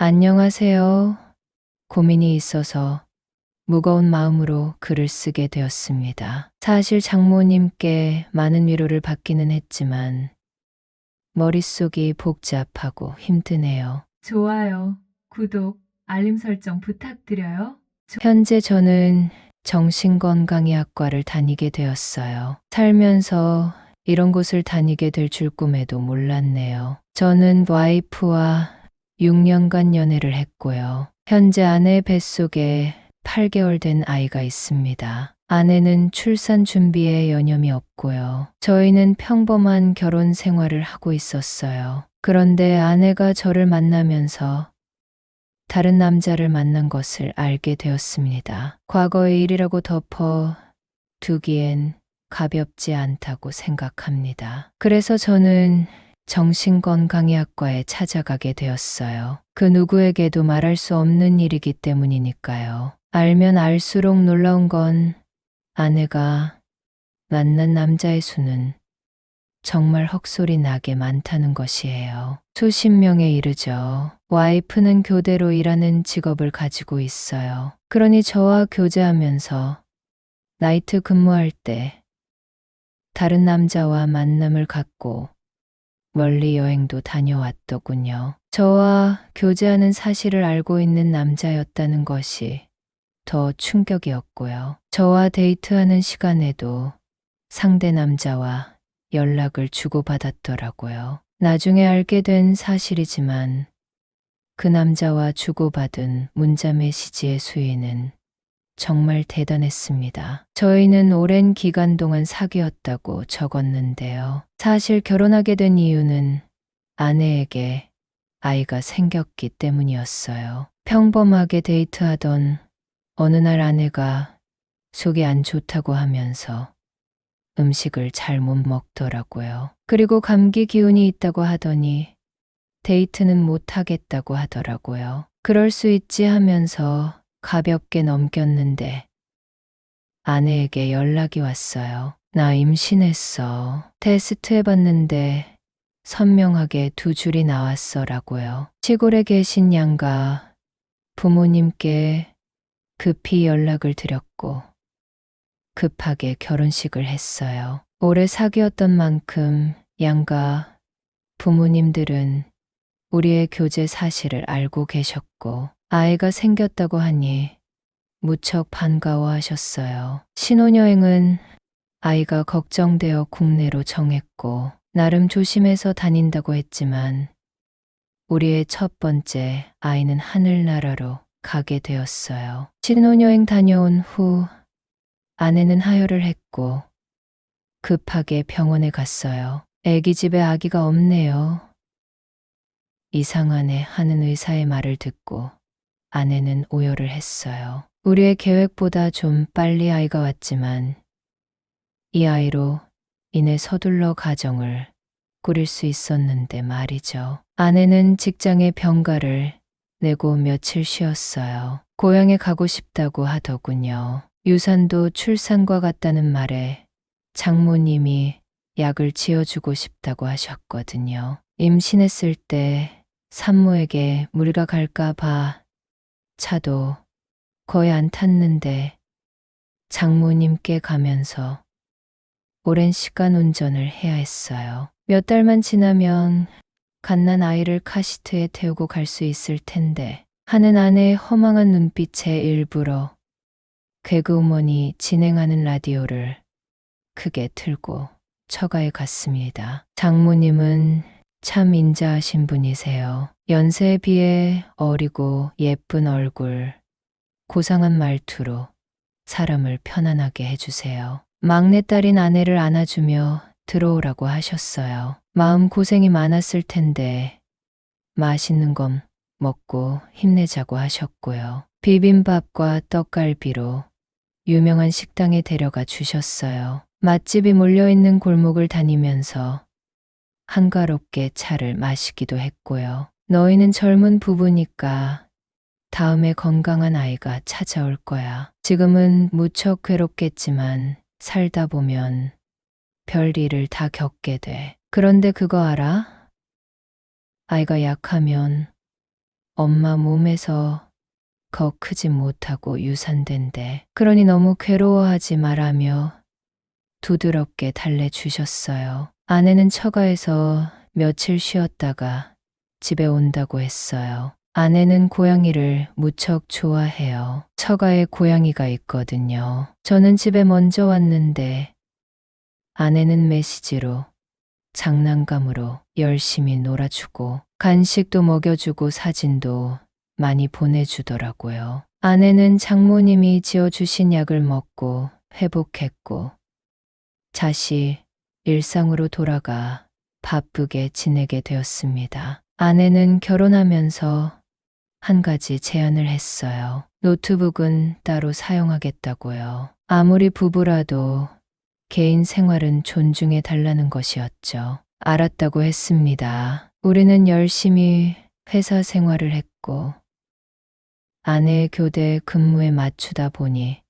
안녕하세요. 고민이 있어서 무거운 마음으로 글을 쓰게 되었습니다. 사실 장모님께 많은 위로를 받기는 했지만 머릿속이 복잡하고 힘드네요. 좋아요, 구독, 알림 설정 부탁드려요. 현재 저는 정신건강의학과를 다니게 되었어요. 살면서 이런 곳을 다니게 될 줄 꿈에도 몰랐네요. 저는 와이프와 6년간 연애를 했고요. 현재 아내 뱃속에 8개월 된 아이가 있습니다. 아내는 출산 준비에 여념이 없고요. 저희는 평범한 결혼 생활을 하고 있었어요. 그런데 아내가 저를 만나면서 다른 남자를 만난 것을 알게 되었습니다. 과거의 일이라고 덮어 두기엔 가볍지 않다고 생각합니다. 그래서 저는 정신건강의학과에 찾아가게 되었어요. 그 누구에게도 말할 수 없는 일이기 때문이니까요. 알면 알수록 놀라운 건 아내가 만난 남자의 수는 정말 헉소리 나게 많다는 것이에요. 수십 명에 이르죠. 와이프는 교대로 일하는 직업을 가지고 있어요. 그러니 저와 교제하면서 나이트 근무할 때 다른 남자와 만남을 갖고 멀리 여행도 다녀왔더군요. 저와 교제하는 사실을 알고 있는 남자였다는 것이 더 충격이었고요. 저와 데이트하는 시간에도 상대 남자와 연락을 주고받았더라고요. 나중에 알게 된 사실이지만 그 남자와 주고받은 문자 메시지의 수위는 정말 대단했습니다. 저희는 오랜 기간 동안 사귀었다고 적었는데요. 사실 결혼하게 된 이유는 아내에게 아이가 생겼기 때문이었어요. 평범하게 데이트하던 어느 날 아내가 속이 안 좋다고 하면서 음식을 잘 못 먹더라고요. 그리고 감기 기운이 있다고 하더니 데이트는 못 하겠다고 하더라고요. 그럴 수 있지 하면서 가볍게 넘겼는데 아내에게 연락이 왔어요. 나 임신했어. 테스트 해봤는데 선명하게 2줄이 나왔어 라고요. 시골에 계신 양가 부모님께 급히 연락을 드렸고 급하게 결혼식을 했어요. 오래 사귀었던 만큼 양가 부모님들은 우리의 교제 사실을 알고 계셨고 아이가 생겼다고 하니 무척 반가워하셨어요. 신혼여행은 아이가 걱정되어 국내로 정했고 나름 조심해서 다닌다고 했지만 우리의 첫 번째 아이는 하늘나라로 가게 되었어요. 신혼여행 다녀온 후 아내는 하혈을 했고 급하게 병원에 갔어요. 애기 집에 아기가 없네요. 이상하네 하는 의사의 말을 듣고 아내는 오열을 했어요. 우리의 계획보다 좀 빨리 아이가 왔지만 이 아이로 인해 서둘러 가정을 꾸릴 수 있었는데 말이죠. 아내는 직장에 병가를 내고 며칠 쉬었어요. 고향에 가고 싶다고 하더군요. 유산도 출산과 같다는 말에 장모님이 약을 지어주고 싶다고 하셨거든요. 임신했을 때 산모에게 무리가 갈까 봐 차도 거의 안 탔는데 장모님께 가면서 오랜 시간 운전을 해야 했어요. 몇 달만 지나면 갓난 아이를 카시트에 태우고 갈 수 있을 텐데 하는 아내의 허망한 눈빛에 일부러 개그우먼이 진행하는 라디오를 크게 틀고 처가에 갔습니다. 장모님은 참 인자하신 분이세요. 연세에 비해 어리고 예쁜 얼굴, 고상한 말투로 사람을 편안하게 해주세요. 막내딸인 아내를 안아주며 들어오라고 하셨어요. 마음 고생이 많았을 텐데 맛있는 건 먹고 힘내자고 하셨고요. 비빔밥과 떡갈비로 유명한 식당에 데려가 주셨어요. 맛집이 몰려있는 골목을 다니면서 한가롭게 차를 마시기도 했고요. 너희는 젊은 부부니까 다음에 건강한 아이가 찾아올 거야. 지금은 무척 괴롭겠지만 살다 보면 별일을 다 겪게 돼. 그런데 그거 알아? 아이가 약하면 엄마 몸에서 더 크지 못하고 유산된대. 그러니 너무 괴로워하지 말라며 두드럽게 달래주셨어요. 아내는 처가에서 며칠 쉬었다가 집에 온다고 했어요. 아내는 고양이를 무척 좋아해요. 처가에 고양이가 있거든요. 저는 집에 먼저 왔는데 아내는 메시지로 장난감으로 열심히 놀아주고 간식도 먹여주고 사진도 많이 보내주더라고요. 아내는 장모님이 지어주신 약을 먹고 회복했고 다시 일상으로 돌아가 바쁘게 지내게 되었습니다. 아내는 결혼하면서 한 가지 제안을 했어요. 노트북은 따로 사용하겠다고요. 아무리 부부라도 개인 생활은 존중해 달라는 것이었죠. 알았다고 했습니다. 우리는 열심히 회사 생활을 했고 아내의 교대 근무에 맞추다 보니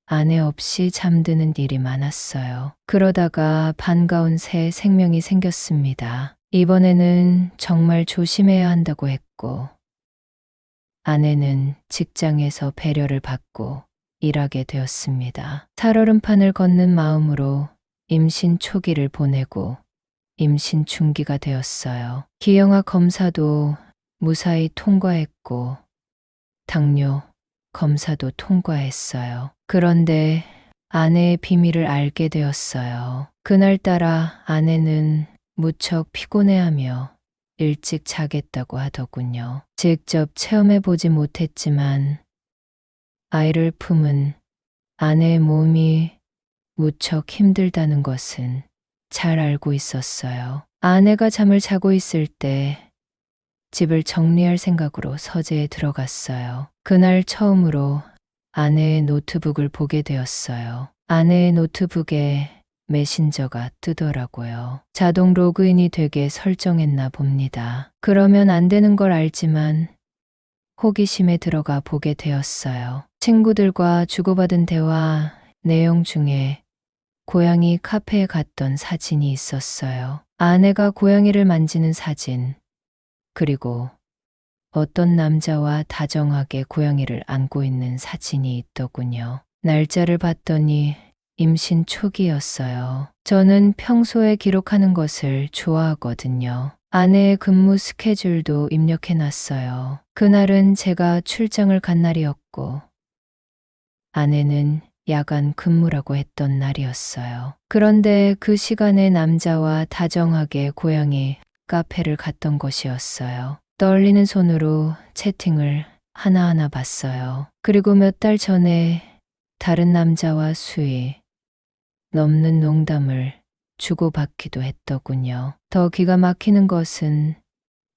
아내 없이 잠드는 일이 많았어요. 그러다가 반가운 새 생명이 생겼습니다. 이번에는 정말 조심해야 한다고 했고 아내는 직장에서 배려를 받고 일하게 되었습니다. 살얼음판을 걷는 마음으로 임신 초기를 보내고 임신 중기가 되었어요. 기형아 검사도 무사히 통과했고 당뇨 검사도 통과했어요. 그런데 아내의 비밀을 알게 되었어요. 그날따라 아내는 무척 피곤해하며 일찍 자겠다고 하더군요. 직접 체험해보지 못했지만 아이를 품은 아내의 몸이 무척 힘들다는 것은 잘 알고 있었어요. 아내가 잠을 자고 있을 때 집을 정리할 생각으로 서재에 들어갔어요. 그날 처음으로 아내의 노트북을 보게 되었어요. 아내의 노트북에 메신저가 뜨더라고요. 자동 로그인이 되게 설정했나 봅니다. 그러면 안 되는 걸 알지만 호기심에 들어가 보게 되었어요. 친구들과 주고받은 대화 내용 중에 고양이 카페에 갔던 사진이 있었어요. 아내가 고양이를 만지는 사진, 그리고 어떤 남자와 다정하게 고양이를 안고 있는 사진이 있더군요. 날짜를 봤더니 임신 초기였어요. 저는 평소에 기록하는 것을 좋아하거든요. 아내의 근무 스케줄도 입력해 놨어요. 그날은 제가 출장을 간 날이었고 아내는 야간 근무라고 했던 날이었어요. 그런데 그 시간에 남자와 다정하게 고양이 카페를 갔던 것이었어요. 떨리는 손으로 채팅을 하나하나 봤어요. 그리고 몇 달 전에 다른 남자와 수위 넘는 농담을 주고받기도 했더군요. 더 기가 막히는 것은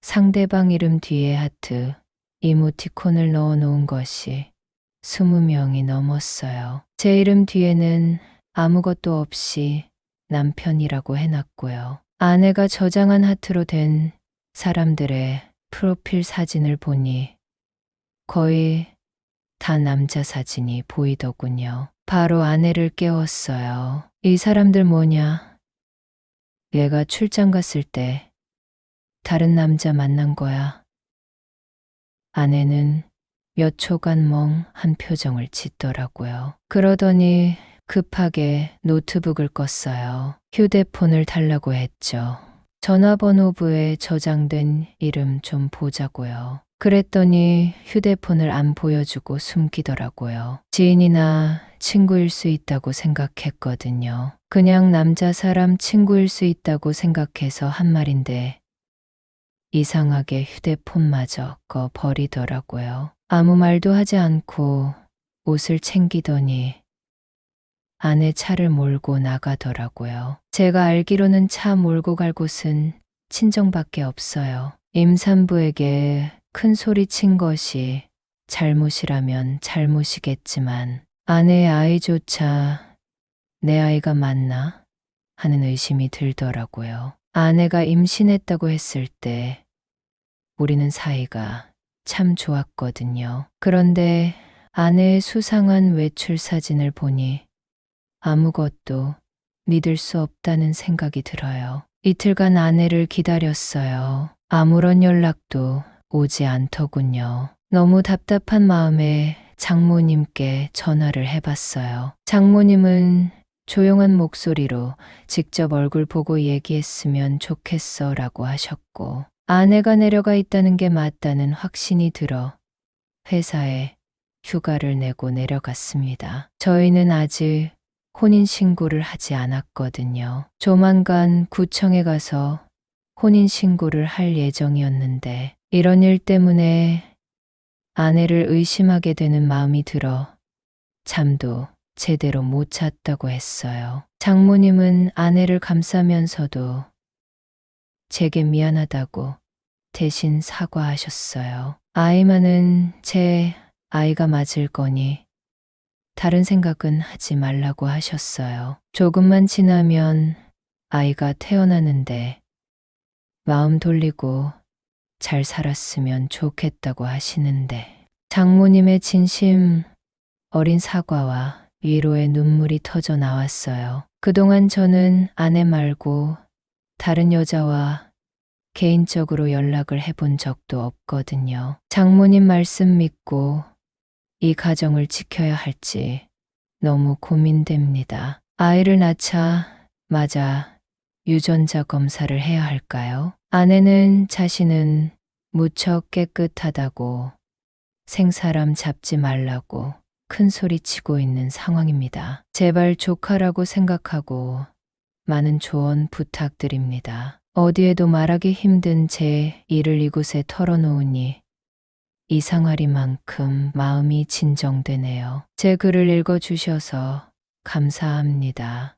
상대방 이름 뒤에 하트, 이모티콘을 넣어 놓은 것이 20명이 넘었어요. 제 이름 뒤에는 아무것도 없이 남편이라고 해놨고요. 아내가 저장한 하트로 된 사람들의 프로필 사진을 보니 거의 다 남자 사진이 보이더군요. 바로 아내를 깨웠어요. 이 사람들 뭐냐? 얘가 출장 갔을 때 다른 남자 만난 거야. 아내는 몇 초간 멍한 표정을 짓더라고요. 그러더니 급하게 노트북을 껐어요. 휴대폰을 달라고 했죠. 전화번호부에 저장된 이름 좀 보자고요. 그랬더니 휴대폰을 안 보여주고 숨기더라고요. 지인이나 친구일 수 있다고 생각했거든요. 그냥 남자 사람 친구일 수 있다고 생각해서 한 말인데 이상하게 휴대폰마저 꺼버리더라고요. 아무 말도 하지 않고 옷을 챙기더니 아내 차를 몰고 나가더라고요. 제가 알기로는 차 몰고 갈 곳은 친정밖에 없어요. 임산부에게 큰 소리 친 것이 잘못이라면 잘못이겠지만 아내의 아이조차 내 아이가 맞나 하는 의심이 들더라고요. 아내가 임신했다고 했을 때 우리는 사이가 참 좋았거든요. 그런데 아내의 수상한 외출 사진을 보니 아무것도 믿을 수 없다는 생각이 들어요. 이틀간 아내를 기다렸어요. 아무런 연락도 오지 않더군요. 너무 답답한 마음에 장모님께 전화를 해봤어요. 장모님은 조용한 목소리로 직접 얼굴 보고 얘기했으면 좋겠어 라고 하셨고, 아내가 내려가 있다는 게 맞다는 확신이 들어 회사에 휴가를 내고 내려갔습니다. 저희는 아직 혼인신고를 하지 않았거든요. 조만간 구청에 가서 혼인신고를 할 예정이었는데, 이런 일 때문에 아내를 의심하게 되는 마음이 들어 잠도 제대로 못 잤다고 했어요. 장모님은 아내를 감싸면서도 제게 미안하다고 대신 사과하셨어요. 아이만은 제 아이가 맞을 거니 다른 생각은 하지 말라고 하셨어요. 조금만 지나면 아이가 태어나는데 마음 돌리고 잘 살았으면 좋겠다고 하시는데, 장모님의 진심 어린 사과와 위로의 눈물이 터져 나왔어요. 그동안 저는 아내 말고 다른 여자와 개인적으로 연락을 해본 적도 없거든요. 장모님 말씀 믿고 이 가정을 지켜야 할지 너무 고민됩니다. 아이를 낳자마자 유전자 검사를 해야 할까요? 아내는 자신은 무척 깨끗하다고 생사람 잡지 말라고 큰 소리 치고 있는 상황입니다. 제발 조카라고 생각하고 많은 조언 부탁드립니다. 어디에도 말하기 힘든 제 일을 이곳에 털어놓으니 이상하리만큼 마음이 진정되네요. 제 글을 읽어주셔서 감사합니다.